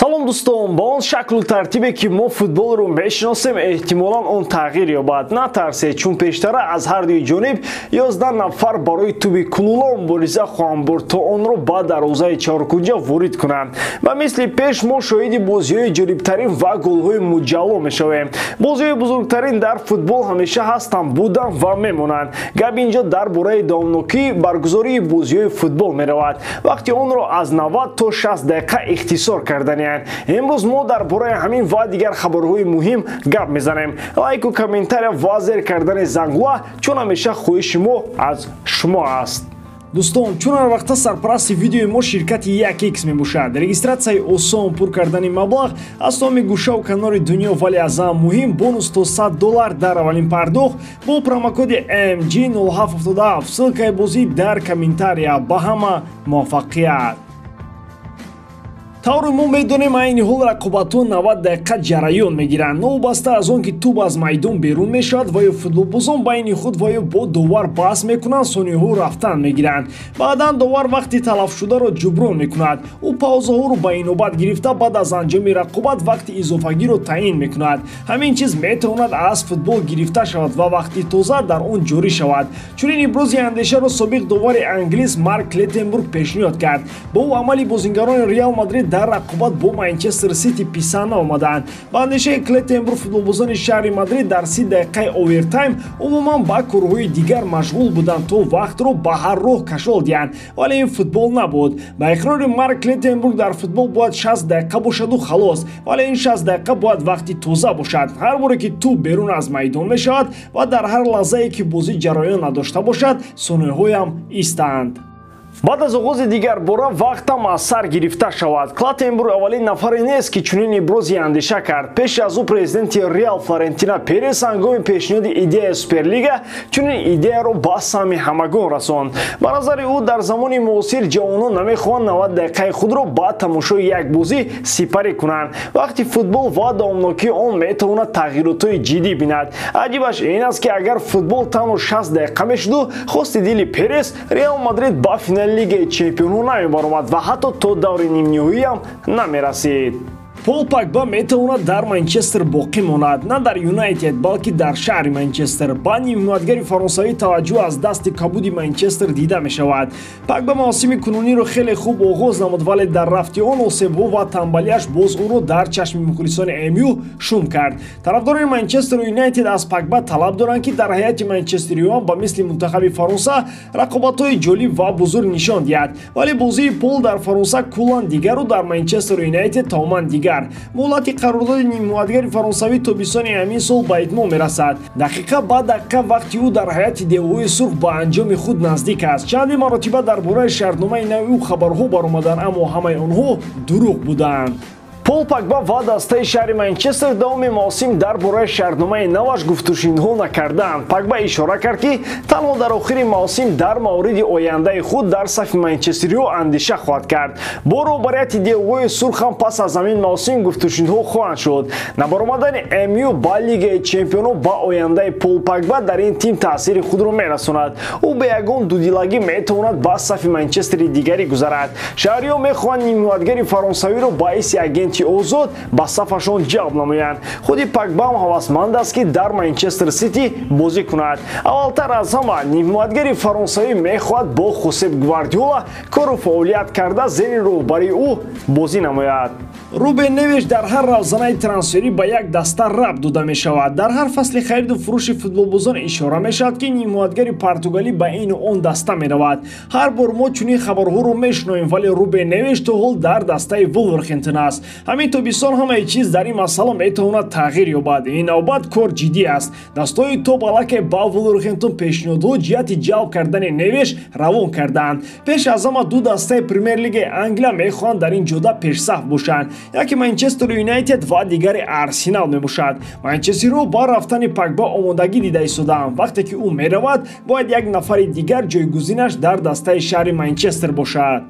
салом дӯстон, ба он шаклу тартибе ки мо футболро мешиносем эҳтимолан он тағйир ёбад. Натарсед, чун пештара аз ҳар дуи ҷониб 11 нафар барои туби кулула мубориза хоҳанд бурд, то онро ба дарвозаи чаҳоркунҷа ворид кунанд. Ба мисли пеш мо шоҳиди бозиҳои ҷолибтарин ва голҳои муҷалло мешавем. Бозиҳои бузургтарин дар футбол ҳамеша ҳастанд, буданд ва мемонанд. Гап инҷо дар бораи давомнокии баргузории бозиҳои футбол меравад, вақти онро аз 90 то 60 дақиқа ихтисор карданиянд. امروز ما در باره همین و دیگر خبرهای مهم گپ میزنیم. لایک و کامنتار و زیر کردن زنگوله چون همیشه خواهش ما از شما است. دوستان، چون هر وقت سرپرست ویدیوی ما شرکت 1x میباشد. رجیستراسیای اوسان پر کردن مبلغ از تمام گوشه و کنار دنیا، ولی از هم مهم بونوس تا $100 در اولین پرداخت با پروموکد MG0777. ссылкаи بازی در کامنتار. با همه موفقیت. тавре мо медонем айни ҳол рақобатҳо 90 дақиқа ҷараён мегиранд, новобаста аз он ки туб аз майдон берун мешавад ва ё футболбозон байни худ ва ё бо довар баҳс мекунанд, сониҳаҳо рафтан мегиранд. баъдан довар вақти талафшударо ҷуброн мекунад. ӯ паузаҳоро ба инобат гирифта баъд аз анҷоми рақобат вақти изофагиро таъин мекунад. ҳамин чиз метавонад аз футбол гирифта шавад ва вақти тоза дар он ҷорӣ шавад. чунин ибрози андешаро собиқ довари англис Марк Клеттенбург пешниҳод кард. бо ӯ амали бозингарони Реал Мадрид дар рақобат бо Манчестер Сити писанда омаданд. ба андешаи Клеттенбург, футболбозони шаҳри Мадрид дар 30 дақиқаи овертайм умуман ба корҳои дигар машғул буданд, то вақтро ба ҳар роҳ кашол диҳанд, вале ин футбол набуд. ба иқрори Марк Клеттенбург, дар футбол бояд 60 дақиқа бошаду халос, вале ин 60 дақиқа бояд вақти тоза бошад. ҳар боре ки туб берун аз майдон мешавад ва дар ҳар лаҳзае ки бозӣ ҷараён надошта бошад, сониҳаҳоям истанд. баъд аз оғози дигар бора вақтам аз сар гирифта шавад. Клаттенбург аввалин нафаре нест ки чунин ибрози андеша кард. пеш аз ӯ президенти Реал Флорентино Перес ҳангоми пешниҳоди идеяи Суперлига чунин идеяро ба сами ҳамагон расонд. ба назари ӯ дар замони муосир ҷавонон намехоҳанд 90 дақиқаи худро ба тамошои як бозӣ сипарӣ кунанд, вақти футбол ва давомнокии он метавонад тағйиротҳои ҷиддӣ бинад. аҷибаш ин аст ки агар футбол танҳо 60 дақиқа мешуду, хости дили Перес Реал Мадрид ба финали Лигаи чемпионҳо намебаромад ва ҳатто то даври нимниҳоиам намерасид. Пол Погба метавонад дар Манчестер боқӣ монад, на дар Юнайтед, балки дар шаҳри Манчестер. ба нимҳиматгари фаронсавӣ таваҷҷӯҳ аз дасти кабуди Манчестер дида мешавад. Погба мавсими кунуниро хеле хуб оғоз намуд, вале дар рафти он осебҳо ва тамбалиаш боз ӯро дар чашми мухлисони МЮ шум кард. тарафдорони Манчестер Юнайтед аз Погба талаб доранд ки дар ҳайати манчестериён ба мисли мунтахаби Фаронса рақобатҳои ҷолиб ва бузург нишон диҳад, вале бозии Пол дар Фаронса куллан дигару дар Манчестер Юнайтед тамоман дигар. муҳлати қарордоди нимҳиматгари фаронсавӣ тобистони ҳамин сол ба итмом мерасад. дақиқа ба дақиқа вақти ӯ дар ҳайати девоҳои сурх ба анҷоми худ наздик аст. чанде маротиба дар бораи шартномаи нави ӯ хабарҳо баромаданд, аммо ҳамаи онҳо дурӯғ буданд. Пол Погба ва дастаи шаҳри Манчестер давоми мавсим дар бораи шартномаи наваш гуфтушунидҳо накарданд. Погба ишора кард ки танҳо дар охири мавсим дар мавриди ояндаи худ дар сафи манчестериҳо андеша хоҳад кард. бо роҳбарияти девоҳои сурхам пас аз ҳамин мавсим гуфтушунидҳо хоҳанд шуд. набаромадани МЮ ба Лигаи чемпионҳо ба ояндаи Пол Погба дар ин тим таъсири худро мерасонад. ӯ бе ягон дудилагӣ метавонад ба сафи Манчестери дигарӣ гузарад. шаҳриҳо мехоҳанд нимҳиматгари фаронсавиро ба ҳайси агенти озод ба сафашон ҷалб намоянд. худи Погба ҳам ҳавасманд аст ки дар Манчестер Сити бозӣ кунад. аввалтар аз ҳама нимҳиматгари фаронсавӣ мехоҳад бо Хосеп Гвардиола кору фаъолият карда зери роҳбарии ӯ бозӣ намояд. Рубен Невеш дар ҳар равзанаи трансферӣ ба як даста раб дода мешавад. дар ҳар фасли хариду фурӯши футболбозон ишора мешавад ки нимҳиматгари португалӣ ба ину он даста меравад. ҳар бор мо чунин хабарҳоро мешунавем, вале Рубен Невеш то ҳол дар дастаи Вулверхэмптон аст. ҳамин тобистон ҳамаи чиз дар ин масъала метавонад тағйир ёбад. ин навбат кор ҷиддӣ аст. дастаҳои топ аллакай ба Вулверхэмптон пешниҳодҳо ҷиҳати ҷалб кардани Невеш равон карданд. пеш аз ҳама ду дастаи премер лигаи Англия мехоҳанд дар ин ҷода пешсаф бошанд. яке Манчестер Юнайтед ва дигари Арсенал мебошад. манчестериҳо ба рафтани Погба омодагӣ дида истодаанд. вақте ки ӯ меравад, бояд як нафари дигар ҷойгузинаш дар дастаи шаҳри Манчестер бошад.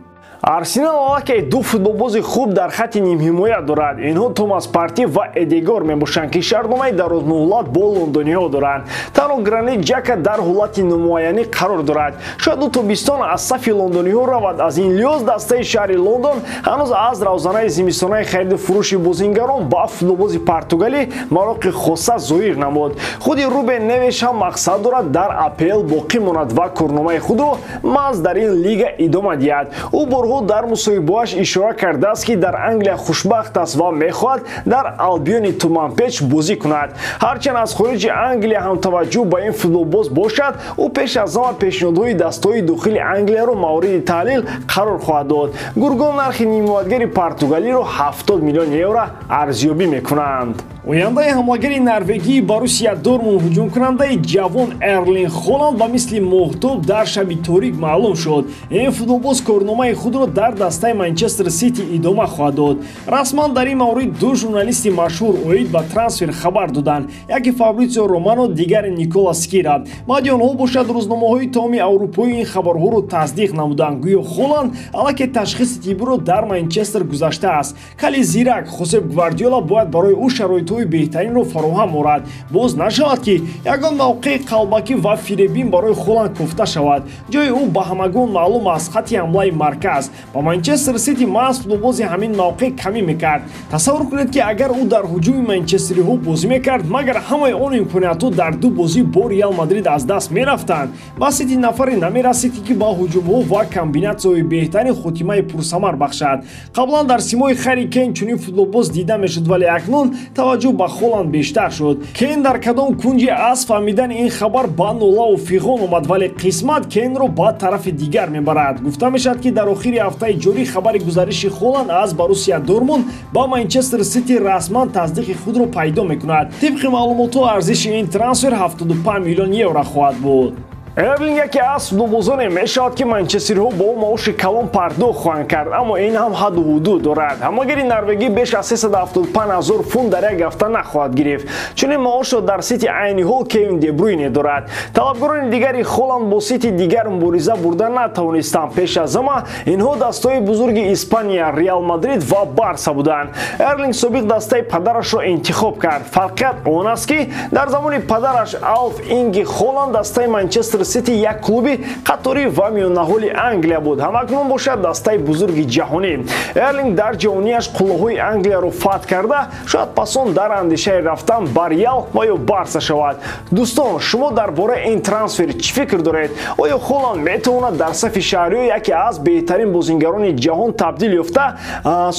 Арсенал аллакай ду футболбози хуб дар хатти нимҳимоя дорад. Инҳо Томас Партӣ ва Эдегор мебошанд ки шартномаи дарозмуҳлат бо лондониҳо доранд. Танҳо Гранит Ҷака дар ҳолати номуайянӣ қарор дорад. Шояд ӯ тобистон аз сафи лондониҳо равад. Аз ин лиҳоз дастаи шаҳри Лондон ҳанӯз аз равзанаи зимистонаи хариду фурӯши бозингарон ба футболбози португалӣ мароқи хоса зоҳир намуд. Худи Рубен Невеш ҳам мақсад дорад дар АПЛ боқӣ монад ва корномаи худро маҳз дар ин лига идома диҳад. Ӯ борҳо дар мусоҳибааш ишора кардааст ки дар Англия хушбахт аст ва мехоҳад дар Албиони Туманпеч бозӣ кунад. Ҳарчанд аз хориҷи Англия ҳам таваҷҷӯҳ ба ин футболбоз бошад, ӯ пеш аз ҳама пешниҳодҳои дастаҳои дохили Англияро мавриди таҳлил қарор хоҳад дод. Гургон нархи нимоватгари португалиро 70 миллион евро арзёбӣ мекунанд. Ояндаи ҳамлагари Норвегии Боруссия Дормунд ҳуҷумкунандаи ҷавон Эрлинг Холанд ба мисли моҳтоб дар шаби торик маълум шуд. Ин футболбоз корномаи худро дар дастаи Манчестер Сити идома хоҳад дод. Расман дар ин маврид ду журналисти машҳур оид ба трансфер хабар доданд. Яке Фабрицио Романо, дигаре Никола Скира. баъди онҳо бошад рӯзномаҳои томи аврупоӣ ин хабарҳоро тасдиқ намуданд. Гӯё Холанд аллакай ташхиси тиббиро дар Манчестер гузаштааст. Кали зирак Хосеп Гвардиола бояд барои ӯ шароитҳои беҳтаринро фароҳам орад. Боз нашавад ки ягон мавқеи қалбакӣ ва фиребин барои Холанд куфта шавад. ҷои ӯ ба ҳамагон маълум аст хатти ҳамлаи марказ. Ба Манчестер Сити маҳз футболбози ҳамин мавқеъ камӣ мекард. Тасаввур кунед ки агар ӯ дар ҳуҷуми манчестериҳо бозӣ мекард, магар ҳамаи он имкониятҳо дар ду бозӣ бо Реал Мадрид аз даст мерафтанд. Ба Сити нафаре намерасид ки ба ҳуҷумҳо ва комбинатсияҳои беҳтарин хотимаи пурсамар бахшад. Қаблан дар симои Харри Кейн чунин футболбоз дида мешуд, вале акнун таваҷҷӯҳ ба Холанд бештар шуд. Кейн дар кадом кунҷи аз фаҳмидани ин хабар ба нолаву фиғон омад, вале қисмат Кейнро ба тарафи дигар мебарад. Гуфта мешавад ки дар охири ҳафтаи ҷорӣ хабари гузариши Холанд аз Боруссия Дормунд ба Манчестер Сити расман тасдиқи худро пайдо мекунад. Тибқи маълумотҳо арзиши ин трансфер 75 миллион евро хоҳад буд. Эрлинг яке аз футболбозоне мешавад ки манчестериҳо бо маоши калон пардохт хоҳанд кард, аммо ин ҳам ҳадду ҳудуд дорад. Ҳамлагари норвегӣ беш аз 375 000 фунт дар як ҳафта нахоҳад гирифт. Чунин маошро дар Сити айни ҳол Кевин Де Брюйне дорад. Талабгорони дигари Холанд бо Сити дигар мубориза бурда натавонистанд. Пеш аз ҳама инҳо дастаҳои бузурги Испания, Реал Мадрид ва Барса буданд. Эрлинг собиқ дастаи падарашро интихоб кард. Фарқият он аст ки дар замони падараш Алф Инги Холанд дастаи Манчестер Сити як клуби қатори ва миёнаҳоли Англия буд. ҳамакнун бошад дастаи бузурги ҷаҳонӣ. Эрлинг дар ҷавонияш қуллаҳои Англияро фатҳ карда, шояд пасон дар андешаи рафтан ба Реал ва ё Барса шавад. Дӯстон, шумо дар бораи ин трансфер чӣ фикр доред? Оё Холанд метавонад дар сафи шаҳриҳо яке аз беҳтарин бозингарони ҷаҳон табдил ёфта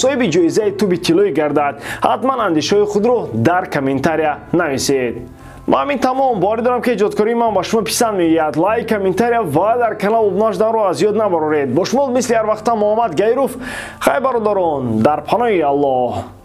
соҳиби ҷоизаи туби тиллоӣ гардад? ҳатман андешаҳои худро дар комментария нависед. Ма ҳамин тамом. боварӣ дорам ки эҷодкории ман ба шумо писанд меояд. лайк, комментария ва дар канал обуна шуданро аз ёд набароред. Бо шумо мисли ҳар вақта Муҳаммад Гайров. Хай бародарон, дар паноҳи Аллоҳ.